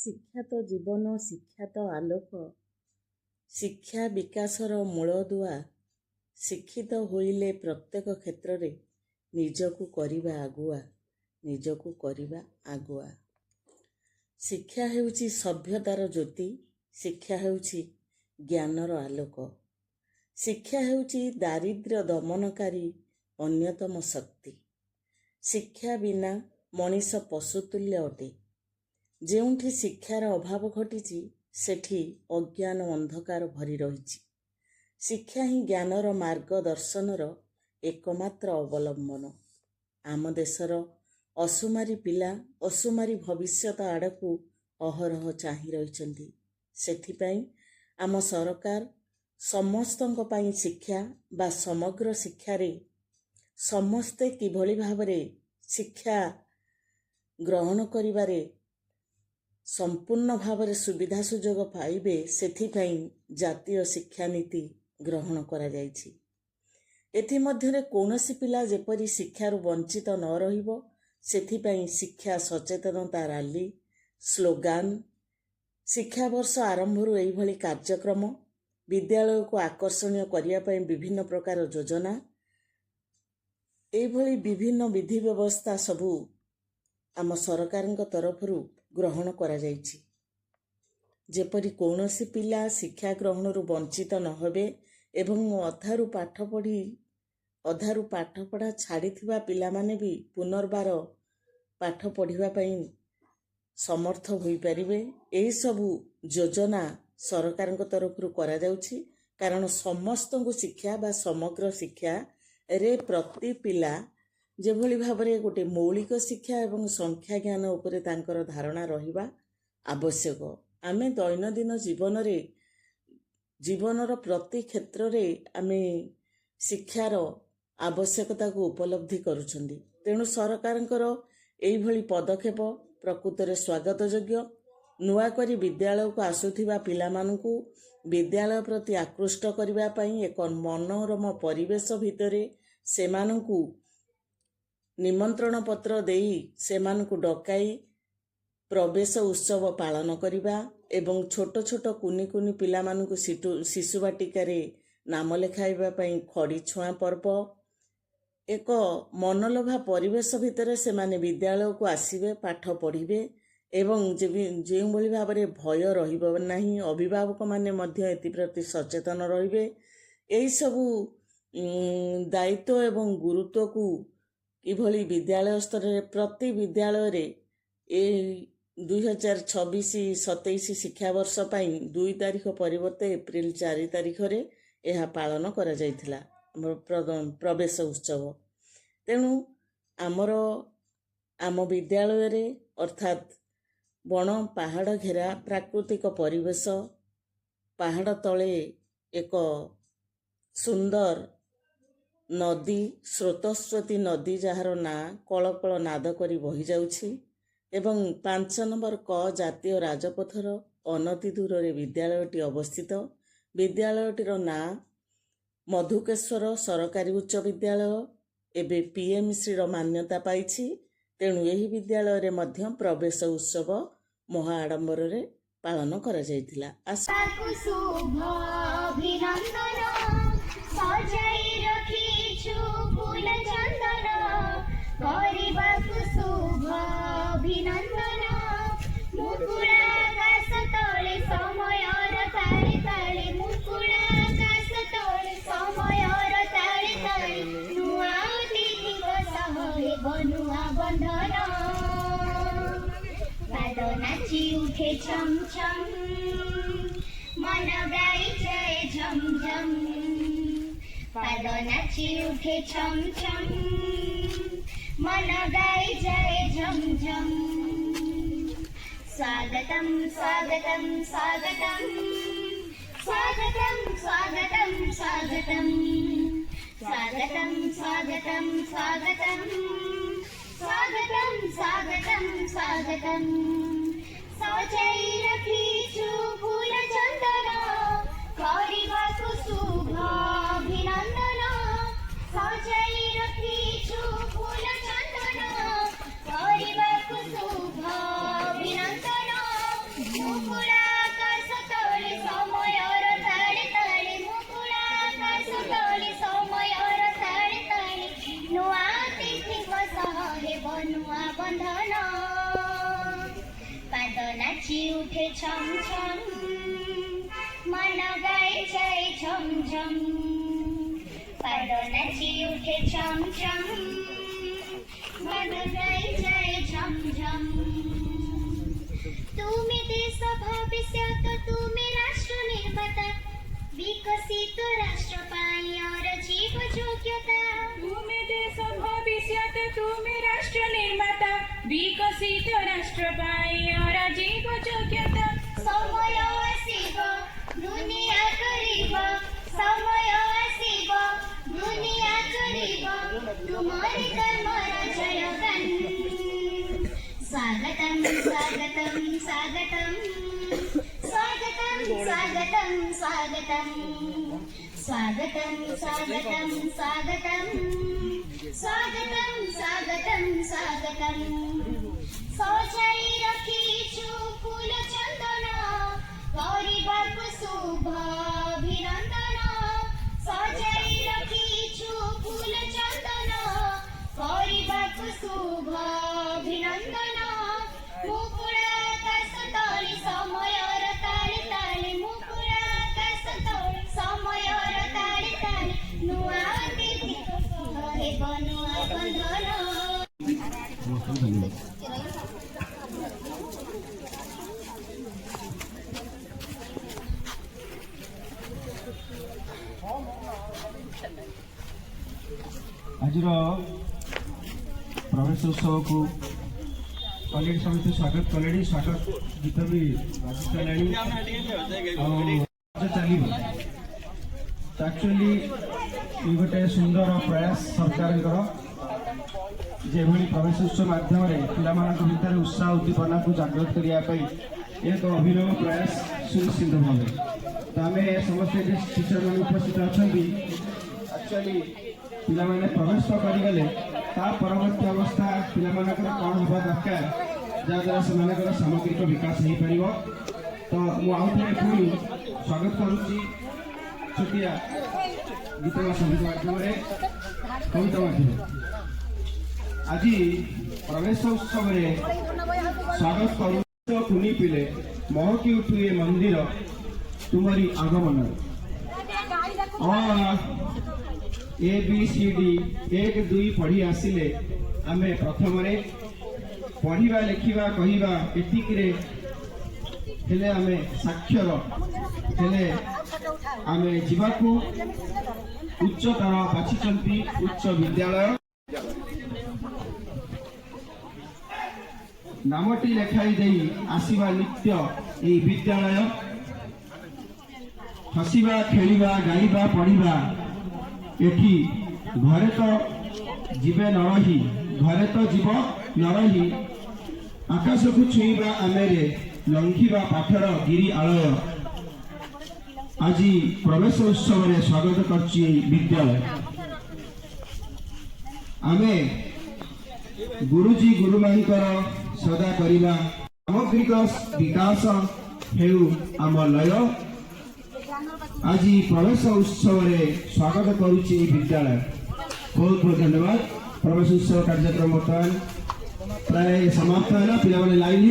ଶିକ୍ଷା ତ ଜୀବନ, ଶିକ୍ଷା ତ ଆଲୋକ, ଶିକ୍ଷା ବିକାଶର ମୂଳଦୁଆ। ଶିକ୍ଷିତ ହୋଇଲେ ପ୍ରତ୍ୟେକ କ୍ଷେତ୍ରରେ ନିଜକୁ କରିବା ଆଗୁଆ, ନିଜକୁ କରିବା ଆଗୁଆ। ଶିକ୍ଷା ହେଉଛି ସଭ୍ୟତାର ଜ୍ୟୋତି, ଶିକ୍ଷା ହେଉଛି ଜ୍ଞାନର ଆଲୋକ, ଶିକ୍ଷା ହେଉଛି ଦାରିଦ୍ର୍ୟ ଦମନକାରୀ ଅନ୍ୟତମ ଶକ୍ତି। ଶିକ୍ଷା ବିନା ମଣିଷ ପଶୁତୁଲ୍ୟ ଅଟେ। ଯେଉଁଠି ଶିକ୍ଷାର ଅଭାବ ଘଟିଛି ସେଠି ଅଜ୍ଞାନ ଅନ୍ଧକାର ଭରି ରହିଛି। ଶିକ୍ଷା ହିଁ ଜ୍ଞାନର ମାର୍ଗଦର୍ଶନର ଏକମାତ୍ର ଅବଲମ୍ବନ। ଆମ ଦେଶର ଅସୁମାରୀ ପିଲା ଅସୁମାରୀ ଭବିଷ୍ୟତ ଆଡ଼କୁ ଅହରହ ଚାହିଁ ରହିଛନ୍ତି। ସେଥିପାଇଁ ଆମ ସରକାର ସମସ୍ତଙ୍କ ପାଇଁ ଶିକ୍ଷା ବା ସମଗ୍ର ଶିକ୍ଷାରେ ସମସ୍ତେ କିଭଳି ଭାବରେ ଶିକ୍ଷା ଗ୍ରହଣ କରିବାରେ ସମ୍ପୂର୍ଣ୍ଣ ଭାବରେ ସୁବିଧା ସୁଯୋଗ ପାଇବେ, ସେଥିପାଇଁ ଜାତୀୟ ଶିକ୍ଷାନୀତି ଗ୍ରହଣ କରାଯାଇଛି। ଏଥିମଧ୍ୟରେ କୌଣସି ପିଲା ଯେପରି ଶିକ୍ଷାରୁ ବଞ୍ଚିତ ନ ରହିବ, ସେଥିପାଇଁ ଶିକ୍ଷା ସଚେତନତା ରାଲି, ସ୍ଲୋଗାନ, ଶିକ୍ଷାବର୍ଷ ଆରମ୍ଭରୁ ଏଇଭଳି କାର୍ଯ୍ୟକ୍ରମ, ବିଦ୍ୟାଳୟକୁ ଆକର୍ଷଣୀୟ କରିବା ପାଇଁ ବିଭିନ୍ନ ପ୍ରକାର ଯୋଜନା, ଏଇଭଳି ବିଭିନ୍ନ ବିଧି ବ୍ୟବସ୍ଥା ସବୁ ଆମ ସରକାରଙ୍କ ତରଫରୁ ଗ୍ରହଣ କରାଯାଇଛି। ଯେପରି କୌଣସି ପିଲା ଶିକ୍ଷା ଗ୍ରହଣରୁ ବଞ୍ଚିତ ନ ହେବେ ଏବଂ ଅଧାରୁ ପାଠପଢ଼ା ଛାଡ଼ିଥିବା ପିଲାମାନେ ବି ପୁନର୍ବାର ପାଠ ପଢ଼ିବା ପାଇଁ ସମର୍ଥ ହୋଇପାରିବେ। ଏହିସବୁ ଯୋଜନା ସରକାରଙ୍କ ତରଫରୁ କରାଯାଉଛି। କାରଣ ସମସ୍ତଙ୍କୁ ଶିକ୍ଷା ବା ସମଗ୍ର ଶିକ୍ଷାରେ ପ୍ରତି ପିଲା ଯେଭଳି ଭାବରେ ଗୋଟେ ମୌଳିକ ଶିକ୍ଷା ଏବଂ ସଂଖ୍ୟା ଜ୍ଞାନ ଉପରେ ତାଙ୍କର ଧାରଣା ରହିବା ଆବଶ୍ୟକ। ଆମେ ଦୈନନ୍ଦିନ ଜୀବନର ପ୍ରତି କ୍ଷେତ୍ରରେ ଆମେ ଶିକ୍ଷାର ଆବଶ୍ୟକତାକୁ ଉପଲବ୍ଧି କରୁଛନ୍ତି। ତେଣୁ ସରକାରଙ୍କର ଏଇଭଳି ପଦକ୍ଷେପ ପ୍ରକୃତରେ ସ୍ୱାଗତଯୋଗ୍ୟ। ନୂଆକରି ବିଦ୍ୟାଳୟକୁ ଆସୁଥିବା ପିଲାମାନଙ୍କୁ ବିଦ୍ୟାଳୟ ପ୍ରତି ଆକୃଷ୍ଟ କରିବା ପାଇଁ ଏକ ମନୋରମ ପରିବେଶ ଭିତରେ ସେମାନଙ୍କୁ ନିମନ୍ତ୍ରଣ ପତ୍ର ଦେଇ ସେମାନଙ୍କୁ ଡକାଇ ପ୍ରବେଶ ଉତ୍ସବ ପାଳନ କରିବା ଏବଂ ଛୋଟ ଛୋଟ କୁନି କୁନି ପିଲାମାନଙ୍କୁ ଶିଶୁ ବାଟିକାରେ ନାମ ଲେଖାଇବା ପାଇଁ ଖଡ଼ି ଛୁଆଁ ପର୍ବ, ଏକ ମନଲୋଭା ପରିବେଶ ଭିତରେ ସେମାନେ ବିଦ୍ୟାଳୟକୁ ଆସିବେ, ପାଠ ପଢ଼ିବେ ଏବଂ ଯେଉଁଭଳି ଭାବରେ ଭୟ ରହିବ ନାହିଁ, ଅଭିଭାବକମାନେ ମଧ୍ୟ ଏଥିପ୍ରତି ସଚେତନ ରହିବେ। ଏହିସବୁ ଦାୟିତ୍ୱ ଏବଂ ଗୁରୁତ୍ୱକୁ କିଭଳି ବିଦ୍ୟାଳୟ ସ୍ତରରେ ପ୍ରତି ବିଦ୍ୟାଳୟରେ ଏଇ 2026-27 ଶିକ୍ଷାବର୍ଷ ପାଇଁ 2 ତାରିଖ ପରିବର୍ତ୍ତେ ଏପ୍ରିଲ 4 ତାରିଖରେ ଏହା ପାଳନ କରାଯାଇଥିଲା, ପ୍ରବେଶ ଉତ୍ସବ। ତେଣୁ ଆମ ବିଦ୍ୟାଳୟରେ ଅର୍ଥାତ୍ ବଣ ପାହାଡ଼ ଘେରା ପ୍ରାକୃତିକ ପରିବେଶ, ପାହାଡ଼ ତଳେ ଏକ ସୁନ୍ଦର ନଦୀ, ସ୍ରୋତସ୍ୱତୀ ନଦୀ ଯାହାର ନାଁ କଳକଳ ନାଦ କରି ବହିଯାଉଛି ଏବଂ 5 ନମ୍ବର କ ଜାତୀୟ ରାଜପଥର ଅନତି ଦୂରରେ ବିଦ୍ୟାଳୟଟି ଅବସ୍ଥିତ। ବିଦ୍ୟାଳୟଟିର ନାଁ ମଧୁକେଶ୍ୱର ସରକାରୀ ଉଚ୍ଚ ବିଦ୍ୟାଳୟ। ଏବେ PMCର ମାନ୍ୟତା ପାଇଛି। ତେଣୁ ଏହି ବିଦ୍ୟାଳୟରେ ମଧ୍ୟ ପ୍ରବେଶ ଉତ୍ସବ ମହା ଆଡ଼ମ୍ବରରେ ପାଳନ କରାଯାଇଥିଲା। नाची उठे छम छम, मन गाई जाए झम झम। पाद नाची उठे छम छम, मन गाई जाए झम झम। स्वागतम स्वागतम स्वागतम, स्वागतम स्वागतम स्वागतम, स्वागतम स्वागतम स्वागतम, स्वागतम स्वागतम स्वागतम। सजाई रखिछु फूल चंदन, କରିବାକୁ शुभ अभिनंदन। सजाई रखिछु फूल चंदन, କରିବାକୁ शुभ अभिनंदन। उठे छम छम मन गाए जाए झम झम पाद नाची उठे छम छम मन गाए जाए झम झम तुम्हें देश भविष्य तो तुम्हें राष्ट्र निर्माता विकसित राष्ट्र पाई और जीव योग्यता तुम्हें देश भविष्य तुम्हें राष्ट्र निर्माता विकसित राष्ट्र पाई और जीव योग्यता समय आसीब दुनिया करीब समय आसीब दुनिया करीब तुम्हारे कर्मर जयगान स्वागतम स्वागतम स्वागतम स्वागतम स्वागतम स्वागतम स्वागतम स्वागतम स्वागतम स्वागतम स्वागतम स्वागतम सजाई रखिछु फूल चंदन କରିବାକୁ शुभ अभिनंदन सजाई रखिछु फूल चंदन କରିବାକୁ शुभ अभिनंदन मुकुड़ा आकाश तले समयर ताले ताले मुकुड़ा आकाश तले समयर ताले ताले नुआ अतिथि ହେବ ନୂଆ ବନ୍ଧନ ଆଜିର ପ୍ରବେଶ ଉତ୍ସବକୁ ଅନେକ ସମସ୍ତେ ସ୍ୱାଗତ କଲେଣି। ସ୍ୱାଗତ ଗୀତ ବି ବାଜି ସାରିଲାଣି ଆଉ ଚାଲିବ। ଆକ୍ଚୁଆଲି ଗୋଟେ ସୁନ୍ଦର ପ୍ରୟାସ ସରକାରଙ୍କର ଯେଭଳି ପ୍ରବେଶ ଉତ୍ସବ ମାଧ୍ୟମରେ ପିଲାମାନଙ୍କ ଭିତରେ ଉତ୍ସାହ ଉଦ୍ଦୀପନାକୁ ଜାଗ୍ରତ କରିବା ପାଇଁ ଏକ ଅଭିନବ ପ୍ରୟାସ ସୁନିଶ୍ଚିତ ଭାବେ। ତ ଆମେ ସମସ୍ତେ ଟିଚରମାନେ ଉପସ୍ଥିତ ଅଛନ୍ତି। ଆକ୍ଚୁଆଲି ପିଲାମାନେ ପ୍ରବେଶ କରିଗଲେ ତା ପରବର୍ତ୍ତୀ ଅବସ୍ଥା ପିଲାମାନଙ୍କର କ'ଣ ହେବା ଦରକାର ଯାହାଦ୍ୱାରା ସେମାନଙ୍କର ସାମଗ୍ରିକ ବିକାଶ ହେଇପାରିବ। ତ ମୁଁ ଆଉ ଥରେ ପୁଣି ସ୍ୱାଗତ କରୁଛି ଛୋଟିଆ ଗୀତ ସଙ୍ଗୀତ ମାଧ୍ୟମରେ କବିତା ମାଧ୍ୟମରେ। ଆଜି ପ୍ରବେଶ ଉତ୍ସବରେ ସ୍ୱାଗତ କରୁ କୁନି ପିଲେ ମହକି ଉଠୁ ଏ ମନ୍ଦିର ତୁମରି ଆଗମନରେ। ABCD 1 2 ପଢ଼ି ଆସିଲେ ଆମେ ପ୍ରଥମରେ ପଢ଼ିବା ଲେଖିବା କହିବା ଏତିକିରେ ହେଲେ ଆମେ ସାକ୍ଷର ହେଲେ ଆମେ ଯିବାକୁ ଉଚ୍ଚତର ବାଛିଛନ୍ତି ଉଚ୍ଚ ବିଦ୍ୟାଳୟ। ନାମଟି ଲେଖାଇ ଦେଇ ଆସିବା ନିତ୍ୟ ଏହି ବିଦ୍ୟାଳୟ। ହସିବା ଖେଳିବା ଗାଇବା ପଢ଼ିବା ଏଠି ଘରେ ତ ଯିବେ ନ ରହି ଘରେ ତ ଯିବ ନ ରହି ଆକାଶକୁ ଛୁଇଁବା ଆମେରେ ଲଙ୍ଘିବା ପାଠର ଗିରି ଆଳୟ। ଆଜି ପ୍ରବେଶ ଉତ୍ସବରେ ସ୍ୱାଗତ କରୁଛି ଏହି ବିଦ୍ୟାଳୟ। ଆମେ ଗୁରୁଜୀ ଗୁରୁମାଙ୍କର ସଦା କରିବା ସାମଗ୍ରିକ ବିକାଶ ହେଉ ଆମ ଲୟ। ଆଜି ପ୍ରବେଶ ଉତ୍ସବରେ ସ୍ୱାଗତ କରୁଛି ଏହି ବିଦ୍ୟାଳୟ। ବହୁତ ବହୁତ ଧନ୍ୟବାଦ। ପ୍ରବେଶ ଉତ୍ସବ କାର୍ଯ୍ୟକ୍ରମ ବର୍ତ୍ତମାନ ପ୍ରାୟ ସମାପ୍ତ ହେଲା। ପିଲାମାନେ ଲାଇନ୍